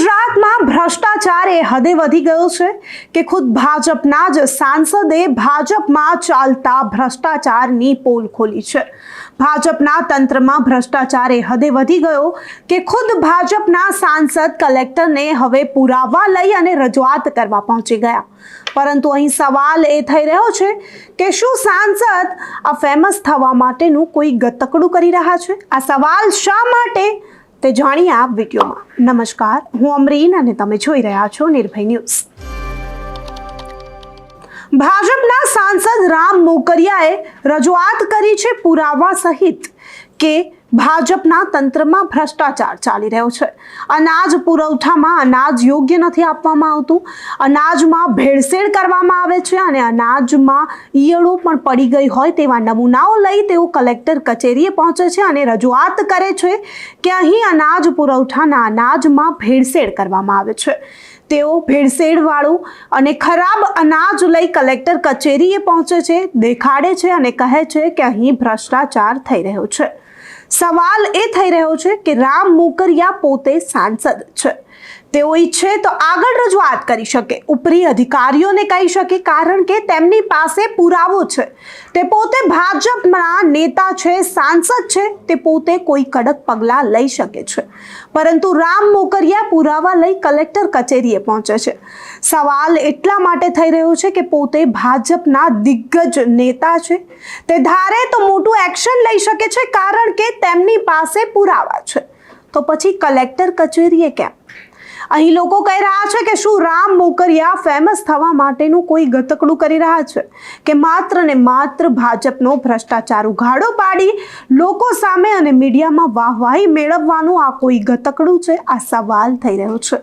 ગુજરાતમાં ભ્રષ્ટાચાર એ હદે વધી ગયો છે કે ખુદ ભાજપના જ સાંસદે ભાજપમાં ચાલતા ભ્રષ્ટાચારની પોલ ખોલી છે। ભાજપના તંત્રમાં ભ્રષ્ટાચાર એ હદે વધી ગયો કે ખુદ ભાજપના સાંસદ કલેક્ટરને હવે પુરાવા લઈ અને રજૂઆત કરવા પહોંચી ગયા। પરંતુ અહીં સવાલ એ થઈ રહ્યો છે કે શું સાંસદ આ ફેમસ થવા માટેનું કોઈ ગતકડું કરી રહ્યા છે? આ સવાલ શા માટે તે જાણીએ આ વિડીયોમાં। નમસ્કાર, હું અમરીન અને તમે જોઈ રહ્યા છો નિર્ભય ન્યૂઝ। ભાજપના સાંસદ રામ મોકરિયાએ રજૂઆત કરી છે પુરાવા સહિત કે ભાજપના તંત્રમાં ભ્રષ્ટાચાર ચાલી રહ્યો છે। અનાજ પુરવઠામાં અનાજ યોગ્ય નથી આપવામાં આવતું, અનાજમાં ભેળસેળ કરવામાં આવે છે અને અનાજમાં ઈયળો પણ પડી ગઈ હોય તેવા નમૂનાઓ લઈ તેઓ કલેક્ટર કચેરીએ પહોંચે છે અને રજૂઆત કરે છે કે અહીં અનાજ પુરવઠાના અનાજમાં ભેળસેળ કરવામાં આવે છે। તેઓ ભેળસેળવાળું અને ખરાબ અનાજ લઈ કલેક્ટર કચેરીએ પહોંચે છે, દેખાડે છે અને કહે છે કે અહીં ભ્રષ્ટાચાર થઈ રહ્યો છે। સવાલ એ થઈ રહ્યો છે કે રામ મોકરિયા પોતે સાંસદ છે, તેઓ ઈચ્છે તો આગળ રજૂઆત કરી શકે, ઉપરી અધિકારીઓને કહી શકે, કારણ કે તેમની પાસે પુરાવો છે। તે પોતે ભાજપના નેતા છે, સાંસદ છે, તે પોતે કોઈ કડક પગલાં લઈ શકે છે। પરંતુ રામ મોકરિયા પુરાવા લઈ કલેક્ટર કચેરીએ પહોંચે છે। સવાલ એટલા માટે થઈ રહ્યો છે કે પોતે ભાજપના દિગ્ગજ નેતા છે, તે ધારે તો મોટું એક્શન લઈ શકે છે કારણ કે તેમની પાસે પુરાવા છે। તો પછી કલેક્ટર કચેરીએ કેમ? અહીં લોકો કહી રહ્યા છે કે શું રામ મોકરિયા ફેમસ થવા માટેનું કોઈ ગતકડું કરી રહ્યા છે કે માત્ર ને માત્ર ભાજપનો ભ્રષ્ટાચાર ઉઘાડો પાડી લોકો સામે અને મીડિયામાં વાહવાહી મેળવવાનું આ કોઈ ગતકડું છે? આ સવાલ થઈ રહ્યો છે।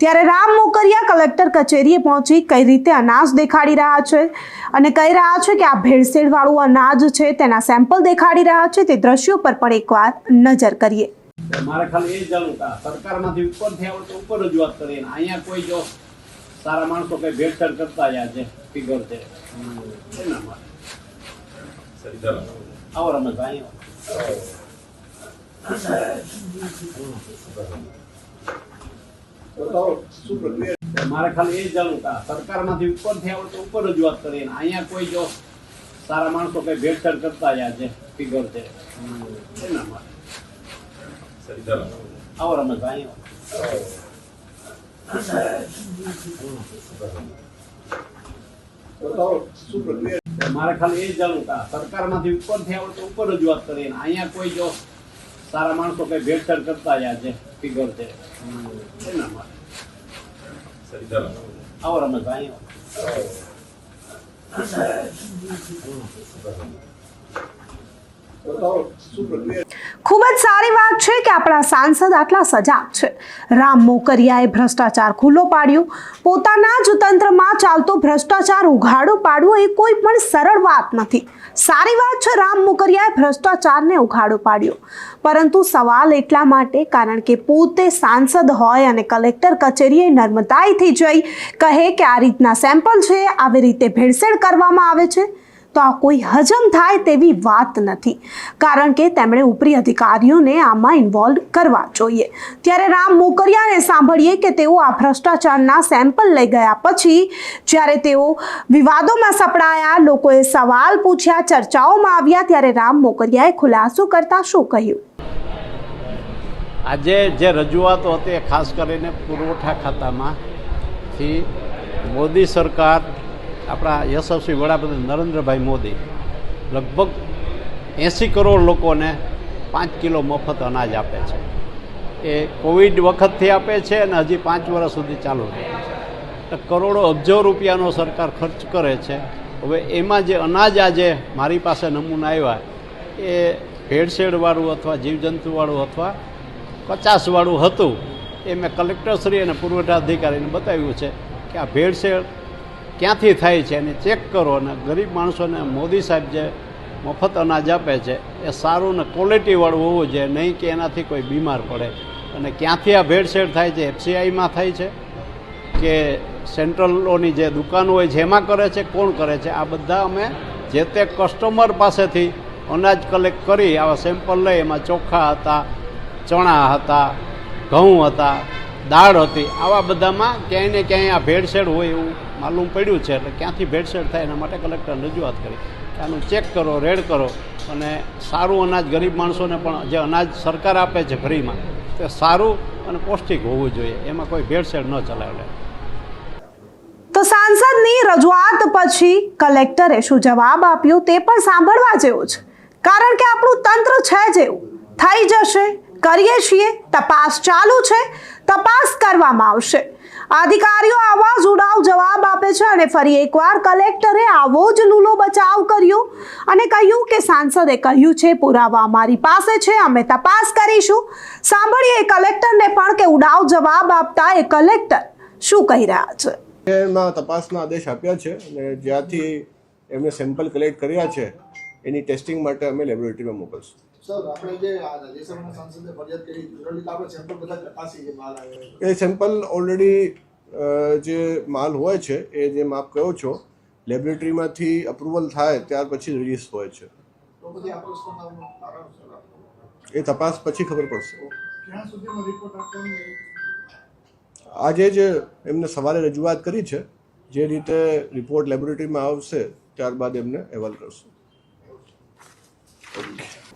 ત્યારે રામ મોકરિયા કલેક્ટર કચેરીએ પહોંચી કઈ રીતે અનાજ દેખાડી રહ્યા છે અને કહી રહ્યા છે કે આ ભેળસેળવાળું અનાજ છે, તેના સેમ્પલ દેખાડી રહ્યા છે, તે દ્રશ્યો પર પણ એકવાર નજર કરીએ। મારે ખાલી એ જાણવું કે સરકારમાંથી ઉપરથી આવે તો ઉપર રજૂઆત કરીએ, અહીંયા કોઈ જો સારા માણસો કઈ ભેળસેળ કરતા રહ્યા છે ફિગર છે એના માટે આવો રમેશભાઈ મારે ખાલી એ જાણવું કે સરકારમાંથી ઉપરથી આવે તો ઉપર રજૂઆત કરીએ, અહીંયા કોઈ જો સારા માણસો કઈ ભેળસેળ કરતા રહ્યા છે ફિગર છે એના માટે આવો રમેશભાઈ મારે ખાલી એ જાણવું કે સરકારમાંથી ઉપરથી આવે તો ઉપર રજૂઆત કરીએ, અહીંયા કોઈ જો સારા માણસો કઈ ભેળસેળ કરતા રહ્યા છે ફિગર છે એના માટે આવો રમેશભાઈ ખૂબ જ સારી વાત છે કે આપણા સાંસદ આટલા સજાગ છે। રામ મોકરિયાએ ભ્રષ્ટાચાર ખુલ્લો પાડ્યો, પોતાના જ તંત્રમાં ચાલતો ભ્રષ્ટાચાર ઉઘાડો પાડવો એ કોઈ પણ સરળ વાત નથી। સારી વાત છે રામ મોકરિયાએ ભ્રષ્ટાચારને ઉઘાડો પાડ્યો, પરંતુ સવાલ એટલા માટે કારણ કે પોતે સાંસદ હોય અને કલેક્ટર કચેરીએ નર્મદાઈથી જઈ કહે કે આ રીતના સેમ્પલ છે, આવી રીતે ભેળસેળ કરવામાં આવે છે, તો આ કોઈ હજમ થાય તેવી વાત નથી, કારણ કે તેમણે ઉપરી અધિકારીઓને આમાં ઇન્વોલ્વ કરવા જોઈએ। ત્યારે રામ મોકરિયાને સાંભળીએ કે તેઓ આ ભ્રષ્ટાચારના સેમ્પલ લઈ ગયા પછી જ્યારે તેઓ વિવાદોમાં સપડાયા, લોકોએ સવાલ પૂછ્યા, ચર્ચાઓમાં આવ્યા, ત્યારે રામ મોકરિયાએ ખુલાસો કરતા શું કહ્યું? આજે જે રજૂઆતો હતી ખાસ કરીને પુરવઠા ખાતામાંથી મોદી સરકાર, આપણા યશસ્વી વડાપ્રધાન નરેન્દ્રભાઈ મોદી લગભગ 80 કરોડ લોકોને 5 કિલો મફત અનાજ આપે છે। એ કોવિડ વખતથી આપે છે અને હજી 5 વર્ષ સુધી ચાલુ રહે છે। કરોડો અબજો રૂપિયાનો સરકાર ખર્ચ કરે છે। હવે એમાં જે અનાજ આજે મારી પાસે નમૂના આવ્યા એ ભેળસેળવાળું અથવા જીવજંતુવાળું અથવા કચાસવાળું હતું। એ મેં કલેક્ટરશ્રી અને પુરવઠા અધિકારીને બતાવ્યું છે કે આ ભેળસેળ ક્યાંથી થાય છે અને ચેક કરો, અને ગરીબ માણસોને મોદી સાહેબ જે મફત અનાજ આપે છે એ સારું ને ક્વોલિટીવાળું હોવું જોઈએ, નહીં કે એનાથી કોઈ બીમાર પડે। અને ક્યાંથી આ ભેળસેળ થાય છે, FCIમાં થાય છે કે સેન્ટ્રલોની જે દુકાનો હોય છે એમાં કરે છે, કોણ કરે છે? આ બધા અમે જે તે કસ્ટમર પાસેથી અનાજ કલેક્ટ કરી આવા સેમ્પલ લઈ, એમાં ચોખા હતા, ચણા હતા, ઘઉં હતા, દાળ હતી, આવા બધામાં ક્યાંય ને ક્યાંય આ ભેળસેળ હોય એવું માલુમ પડ્યું છે. એટલે ક્યાંથી ભેળસેળ થાય એના માટે કલેક્ટર રજૂઆત કરી કે આનું ચેક કરો, રેડ કરો અને સારું અનાજ ગરીબ માણસોને પણ જે અનાજ સરકાર આપે છે ફ્રીમાં તે સારું અને પૌષ્ટિક હોવું જોઈએ, એમાં કોઈ ભેળસેળ ન ચલાવે. તો સાંસદની રજૂઆત પછી કલેક્ટરે શું જવાબ આપ્યો તે પણ સાંભળવા જેવું છે, કારણ કે આપણું તંત્ર છે જેવું. થઈ જશે, કરીએ છીએ, તપાસ ચાલુ છે, તપાસ કરવામાં આવશે. અધિકારીઓ આવા જ ઉડાવ જવાબ આપે છે અને ફરી એકવાર કલેક્ટરે આવો જ લૂલો બચાવ કર્યો અને કહ્યું કે સાંસદે કહ્યું છે પુરાવા અમારી પાસે છે, અમે તપાસ કરીશું. સાંભળીએ કલેક્ટરને પણ કે ઉડાવ જવાબ આપતા એ કલેક્ટર શું કહી રહ્યા છે. એમાં તપાસના આદેશ આપ્યા છે અને જ્યાંથી એમને સેમ્પલ કલેક્ટ કર્યા છે એની ટેસ્ટિંગ માટે અમે લેબોરેટરીમાં મોકલશું. સર, આપણે જે રાજ્યસભાના સાંસદે ફરિયાદ કરી આપણે સેમ્પલ બધા તપાસી જે માલ આવ્યો એ સેમ્પલ ઓલરેડી જે માલ હોય છે એ જેમ આપ કહો છો લેબોરેટરીમાંથી અપ્રુવલ થાય ત્યાર પછી રિલીઝ હોય છે. તો પછી આ પ્રશ્નનો કારણ સર એ તપાસ પછી ખબર પડશે. ક્યાં સુધીનો રિપોર્ટ આપવાનો? આજે જ એમને સવારે રજૂઆત કરી છે, જે રીતે રિપોર્ટ લેબોરેટરીમાં આવશે ત્યારબાદ એમને અહેવાલ કરશું.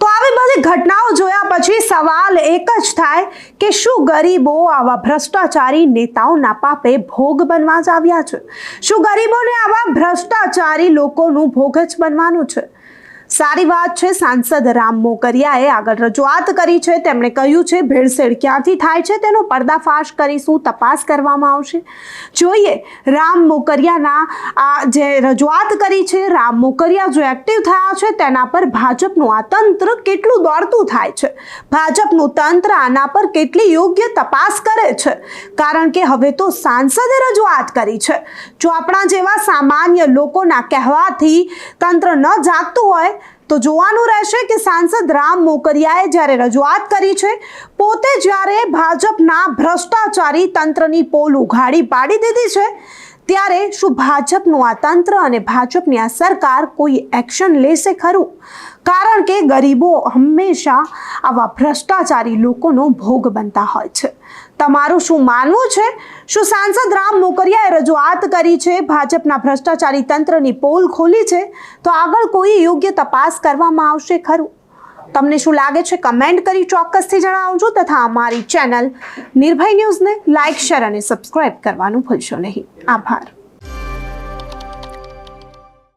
તો આવી બધી ઘટનાઓ જોયા પછી સવાલ એક જ થાય કે શું ગરીબો આવા ભ્રષ્ટાચારી નેતાઓના પાપે ભોગ બનવા જ આવ્યા છે? શું ગરીબોને આવા ભ્રષ્ટાચારી લોકોનું ભોગ જ બનવાનું છે? સારી વાત છે, સાંસદ રામ મોકરિયાએ આગળ રજૂઆત કરી છે. તેમણે કહ્યું છે ભેળસેળ ક્યાંથી થાય છે તેનો પર્દાફાશ કરીશું, તપાસ કરવામાં આવશે. જોઈએ રામ મોકરિયાના આ જે રજૂઆત કરી છે, રામ મોકરિયા જો એક્ટિવ થયા છે તેના પર ભાજપનું આ તંત્ર કેટલું દોડતું થાય છે, ભાજપનું તંત્ર આના પર કેટલી યોગ્ય તપાસ કરે છે. કારણ કે હવે તો સાંસદે રજૂઆત કરી છે. જો આપણા જેવા સામાન્ય લોકોના કહેવાથી તંત્ર ન જાગતું હોય તો જોવાનું રહેશે કે સાંસદ રામ મોકરિયાએ જ્યારે રજૂઆત કરી છે, પોતે જ્યારે ભાજપના ભ્રષ્ટાચારી તંત્રની પોલ ઉઘાડી પાડી દીધી છે, ત્યારે શું ભાજપનું આ તંત્ર અને ભાજપની આ સરકાર કોઈ એક્શન લેશે ખરું? કારણ કે ગરીબો હંમેશા આવા ભ્રષ્ટાચારી લોકોનો ભોગ બનતા હોય છે. તમારું શું માનવું છે? શું સાંસદ રામ મોકરિયાએ રજૂઆત કરી છે, ભાજપના ભ્રષ્ટાચારી તંત્રની પોલ ખોલી છે, તો આગળ કોઈ યોગ્ય તપાસ કરવામાં આવશે ખરું? તમને શું લાગે છે? કમેન્ટ કરી ચોક્કસથી જણાવજો તથા અમારી ચેનલ નિર્ભય ન્યૂઝને લાઇક, શેર અને સબસ્ક્રાઇબ કરવાનું ભૂલશો નહીં. આભાર.